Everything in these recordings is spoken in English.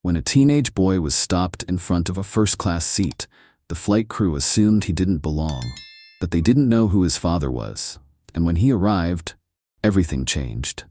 When a teenage boy was stopped in front of a first-class seat, the flight crew assumed he didn't belong, but they didn't know who his father was. And when he arrived, everything changed.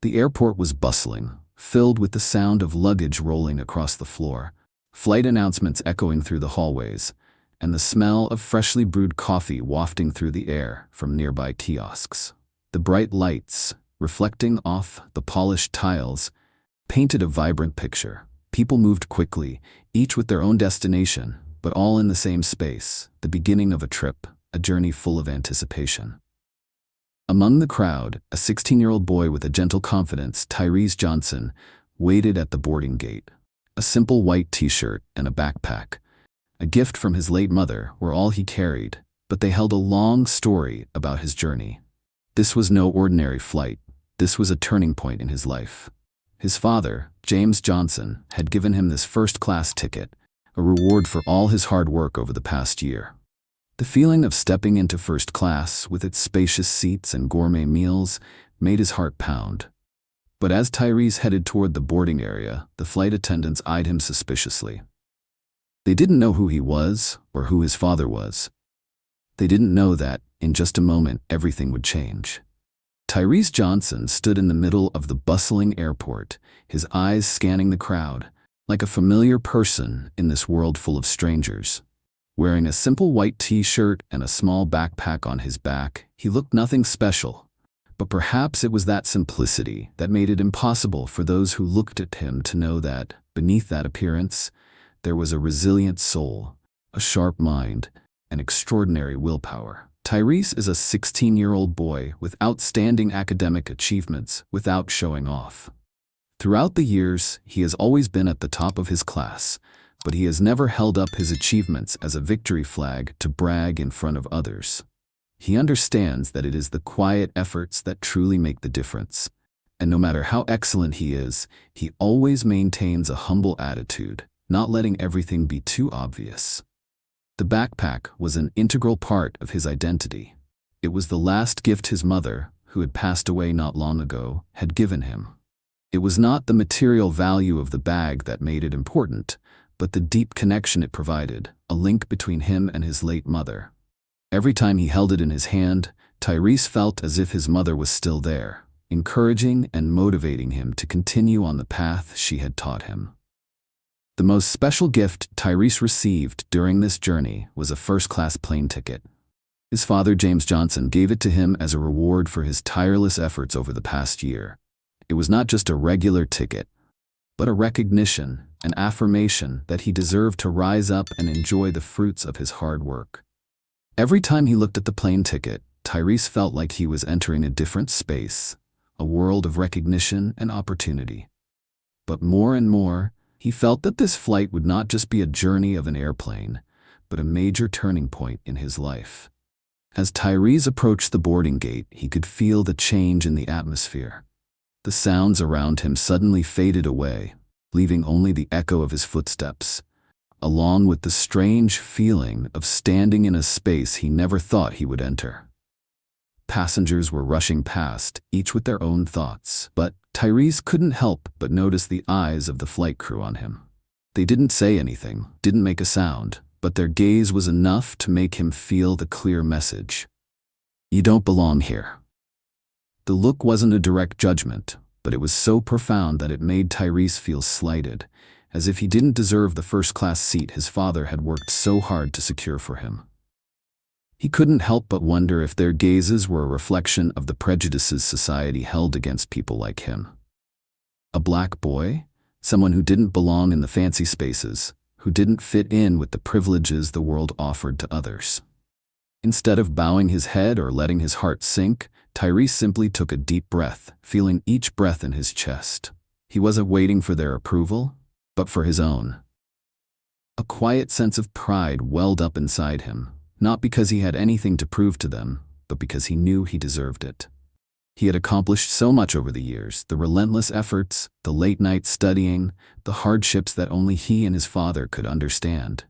The airport was bustling, filled with the sound of luggage rolling across the floor, flight announcements echoing through the hallways, and the smell of freshly brewed coffee wafting through the air from nearby kiosks. The bright lights, reflecting off the polished tiles, painted a vibrant picture. People moved quickly, each with their own destination, but all in the same space, the beginning of a trip, a journey full of anticipation. Among the crowd, a 16-year-old boy with a gentle confidence, Tyrese Johnson, waited at the boarding gate. A simple white t-shirt and a backpack, a gift from his late mother, were all he carried, but they held a long story about his journey. This was no ordinary flight. This was a turning point in his life. His father, James Johnson, had given him this first-class ticket, a reward for all his hard work over the past year. The feeling of stepping into first class, with its spacious seats and gourmet meals, made his heart pound. But as Tyrese headed toward the boarding area, the flight attendants eyed him suspiciously. They didn't know who he was or who his father was. They didn't know that, in just a moment, everything would change. Tyrese Johnson stood in the middle of the bustling airport, his eyes scanning the crowd, like a familiar person in this world full of strangers. Wearing a simple white t-shirt and a small backpack on his back, he looked nothing special. But perhaps it was that simplicity that made it impossible for those who looked at him to know that, beneath that appearance, there was a resilient soul, a sharp mind, and extraordinary willpower. Tyrese is a 16-year-old boy with outstanding academic achievements without showing off. Throughout the years, he has always been at the top of his class, but he has never held up his achievements as a victory flag to brag in front of others. He understands that it is the quiet efforts that truly make the difference, and no matter how excellent he is, he always maintains a humble attitude, not letting everything be too obvious. The backpack was an integral part of his identity. It was the last gift his mother, who had passed away not long ago, had given him. It was not the material value of the bag that made it important, but the deep connection it provided, a link between him and his late mother. Every time he held it in his hand, Tyrese felt as if his mother was still there, encouraging and motivating him to continue on the path she had taught him. The most special gift Tyrese received during this journey was a first-class plane ticket. His father, James Johnson, gave it to him as a reward for his tireless efforts over the past year. It was not just a regular ticket, but a recognition, an affirmation that he deserved to rise up and enjoy the fruits of his hard work. Every time he looked at the plane ticket, Tyrese felt like he was entering a different space, a world of recognition and opportunity. But more and more, he felt that this flight would not just be a journey of an airplane, but a major turning point in his life. As Tyrese approached the boarding gate, he could feel the change in the atmosphere. The sounds around him suddenly faded away, leaving only the echo of his footsteps, along with the strange feeling of standing in a space he never thought he would enter. Passengers were rushing past, each with their own thoughts, but Tyrese couldn't help but notice the eyes of the flight crew on him. They didn't say anything, didn't make a sound, but their gaze was enough to make him feel the clear message. "You don't belong here." The look wasn't a direct judgment, but it was so profound that it made Tyrese feel slighted, as if he didn't deserve the first-class seat his father had worked so hard to secure for him. He couldn't help but wonder if their gazes were a reflection of the prejudices society held against people like him. A black boy? Someone who didn't belong in the fancy spaces, who didn't fit in with the privileges the world offered to others. Instead of bowing his head or letting his heart sink, Tyrese simply took a deep breath, feeling each breath in his chest. He wasn't waiting for their approval, but for his own. A quiet sense of pride welled up inside him, not because he had anything to prove to them, but because he knew he deserved it. He had accomplished so much over the years, the relentless efforts, the late-night studying, the hardships that only he and his father could understand.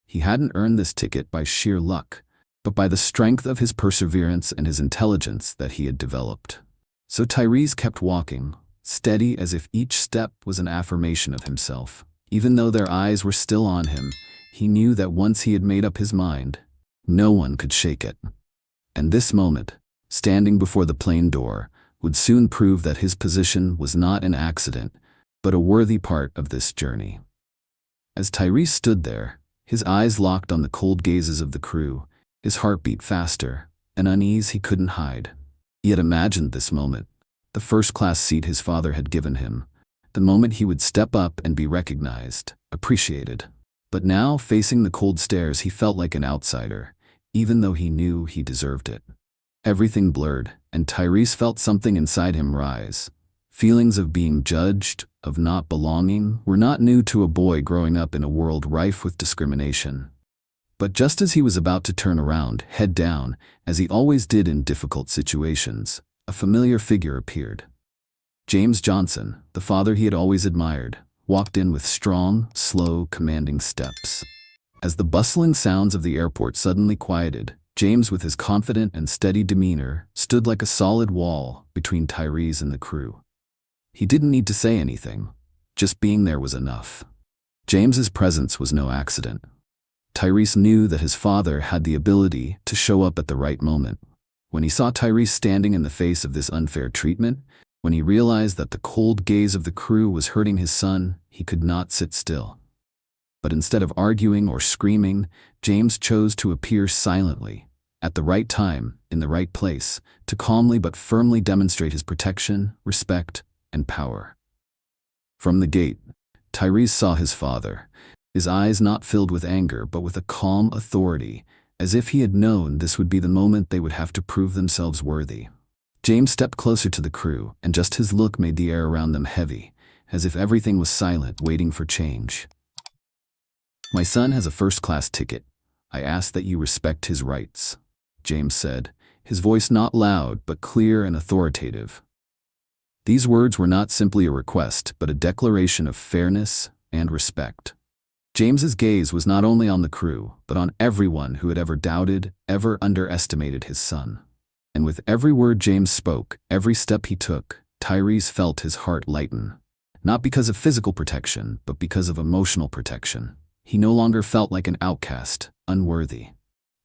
He hadn't earned this ticket by sheer luck, but by the strength of his perseverance and his intelligence that he had developed. So Tyrese kept walking, steady as if each step was an affirmation of himself. Even though their eyes were still on him, he knew that once he had made up his mind, no one could shake it. And this moment, standing before the plane door, would soon prove that his position was not an accident, but a worthy part of this journey. As Tyrese stood there, his eyes locked on the cold gazes of the crew, his heart beat faster, an unease he couldn't hide. He had imagined this moment, the first-class seat his father had given him, the moment he would step up and be recognized, appreciated. But now, facing the cold stares, he felt like an outsider, even though he knew he deserved it. Everything blurred, and Tyrese felt something inside him rise. Feelings of being judged, of not belonging, were not new to a boy growing up in a world rife with discrimination. But just as he was about to turn around, head down, as he always did in difficult situations, a familiar figure appeared. James Johnson, the father he had always admired, walked in with strong, slow, commanding steps. As the bustling sounds of the airport suddenly quieted, James, with his confident and steady demeanor, stood like a solid wall between Tyrese and the crew. He didn't need to say anything. Just being there was enough. James's presence was no accident. Tyrese knew that his father had the ability to show up at the right moment. When he saw Tyrese standing in the face of this unfair treatment, when he realized that the cold gaze of the crew was hurting his son, he could not sit still. But instead of arguing or screaming, James chose to appear silently, at the right time, in the right place, to calmly but firmly demonstrate his protection, respect, and power. From the gate, Tyrese saw his father, his eyes not filled with anger but with a calm authority, as if he had known this would be the moment they would have to prove themselves worthy. James stepped closer to the crew, and just his look made the air around them heavy, as if everything was silent, waiting for change. "My son has a first-class ticket. I ask that you respect his rights," James said, his voice not loud but clear and authoritative. These words were not simply a request, but a declaration of fairness and respect. James's gaze was not only on the crew, but on everyone who had ever doubted, ever underestimated his son. And with every word James spoke, every step he took, Tyrese felt his heart lighten. Not because of physical protection, but because of emotional protection. He no longer felt like an outcast, unworthy.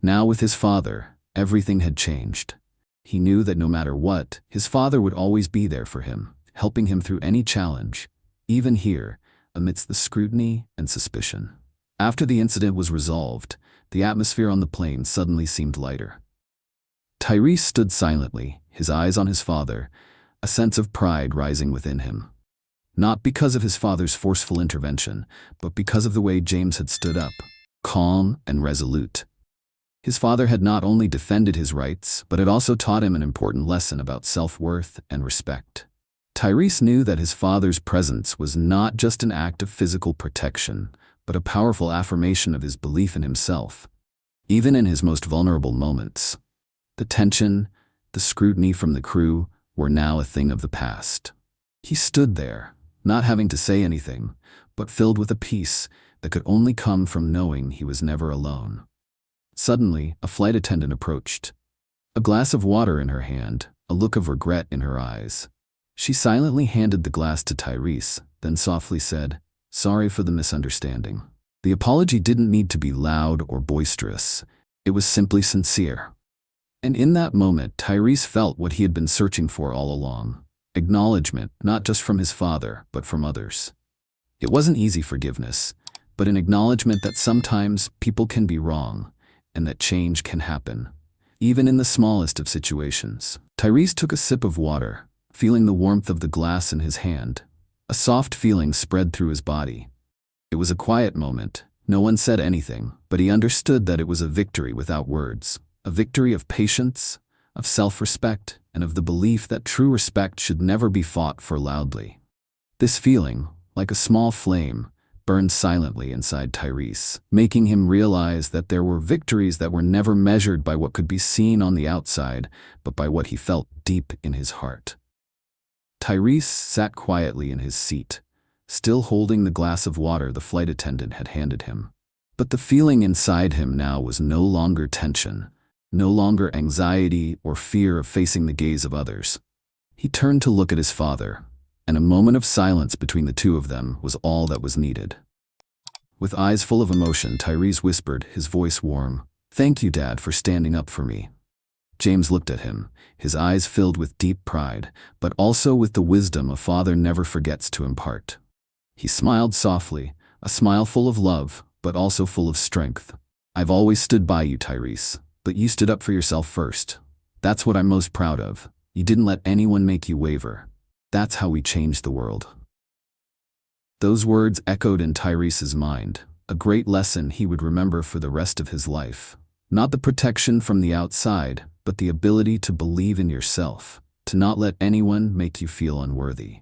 Now with his father, everything had changed. He knew that no matter what, his father would always be there for him, helping him through any challenge, even here, amidst the scrutiny and suspicion. After the incident was resolved, the atmosphere on the plane suddenly seemed lighter. Tyrese stood silently, his eyes on his father, a sense of pride rising within him. Not because of his father's forceful intervention, but because of the way James had stood up, calm and resolute. His father had not only defended his rights, but had also taught him an important lesson about self-worth and respect. Tyrese knew that his father's presence was not just an act of physical protection, but a powerful affirmation of his belief in himself, even in his most vulnerable moments. The tension, the scrutiny from the crew, were now a thing of the past. He stood there, not having to say anything, but filled with a peace that could only come from knowing he was never alone. Suddenly, a flight attendant approached. A glass of water in her hand, a look of regret in her eyes. She silently handed the glass to Tyrese, then softly said, "Sorry for the misunderstanding." The apology didn't need to be loud or boisterous. It was simply sincere. And in that moment, Tyrese felt what he had been searching for all along. Acknowledgement, not just from his father, but from others. It wasn't easy forgiveness, but an acknowledgement that sometimes people can be wrong, and that change can happen, even in the smallest of situations. Tyrese took a sip of water, feeling the warmth of the glass in his hand. A soft feeling spread through his body. It was a quiet moment. No one said anything, but he understood that it was a victory without words. A victory of patience, of self-respect, and of the belief that true respect should never be fought for loudly. This feeling, like a small flame, burned silently inside Tyrese, making him realize that there were victories that were never measured by what could be seen on the outside, but by what he felt deep in his heart. Tyrese sat quietly in his seat, still holding the glass of water the flight attendant had handed him. But the feeling inside him now was no longer tension, no longer anxiety or fear of facing the gaze of others. He turned to look at his father, and a moment of silence between the two of them was all that was needed. With eyes full of emotion, Tyrese whispered, his voice warm, "Thank you, Dad, for standing up for me." James looked at him, his eyes filled with deep pride, but also with the wisdom a father never forgets to impart. He smiled softly, a smile full of love, but also full of strength. "I've always stood by you, Tyrese, but you stood up for yourself first. That's what I'm most proud of. You didn't let anyone make you waver. That's how we changed the world." Those words echoed in Tyrese's mind, a great lesson he would remember for the rest of his life. Not the protection from the outside, but the ability to believe in yourself, to not let anyone make you feel unworthy.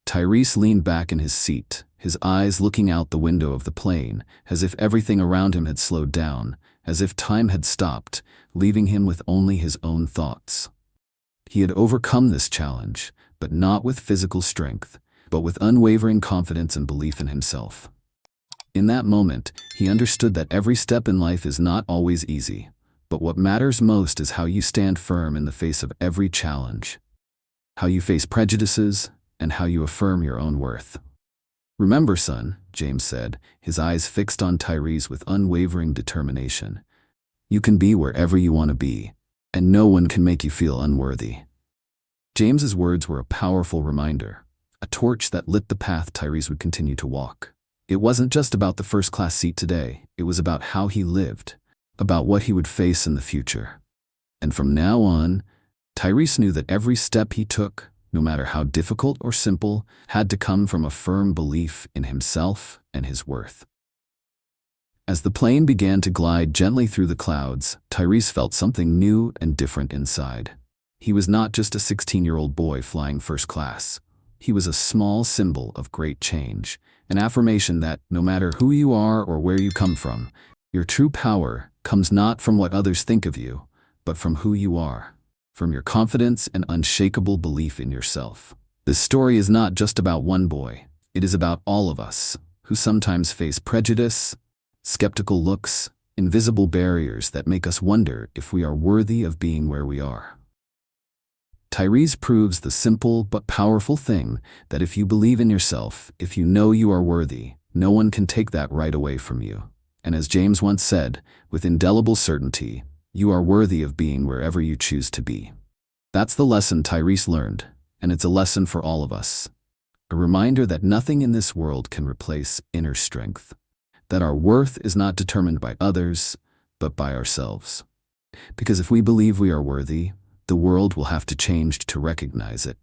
Tyrese leaned back in his seat, his eyes looking out the window of the plane, as if everything around him had slowed down, as if time had stopped, leaving him with only his own thoughts. He had overcome this challenge, but not with physical strength, but with unwavering confidence and belief in himself. In that moment, he understood that every step in life is not always easy, but what matters most is how you stand firm in the face of every challenge, how you face prejudices, and how you affirm your own worth. "Remember, son," James said, his eyes fixed on Tyrese with unwavering determination, "you can be wherever you want to be, and no one can make you feel unworthy." James's words were a powerful reminder, a torch that lit the path Tyrese would continue to walk. It wasn't just about the first-class seat today, it was about how he lived, about what he would face in the future. And from now on, Tyrese knew that every step he took, no matter how difficult or simple, had to come from a firm belief in himself and his worth. As the plane began to glide gently through the clouds, Tyrese felt something new and different inside. He was not just a 16-year-old boy flying first class. He was a small symbol of great change, an affirmation that, no matter who you are or where you come from, your true power comes not from what others think of you, but from who you are, from your confidence and unshakable belief in yourself. This story is not just about one boy. It is about all of us, who sometimes face prejudice, skeptical looks, invisible barriers that make us wonder if we are worthy of being where we are. Tyrese proves the simple but powerful thing that if you believe in yourself, if you know you are worthy, no one can take that right away from you. And as James once said, with indelible certainty, you are worthy of being wherever you choose to be. That's the lesson Tyrese learned, and it's a lesson for all of us. A reminder that nothing in this world can replace inner strength, that our worth is not determined by others, but by ourselves. Because if we believe we are worthy, the world will have to change to recognize it.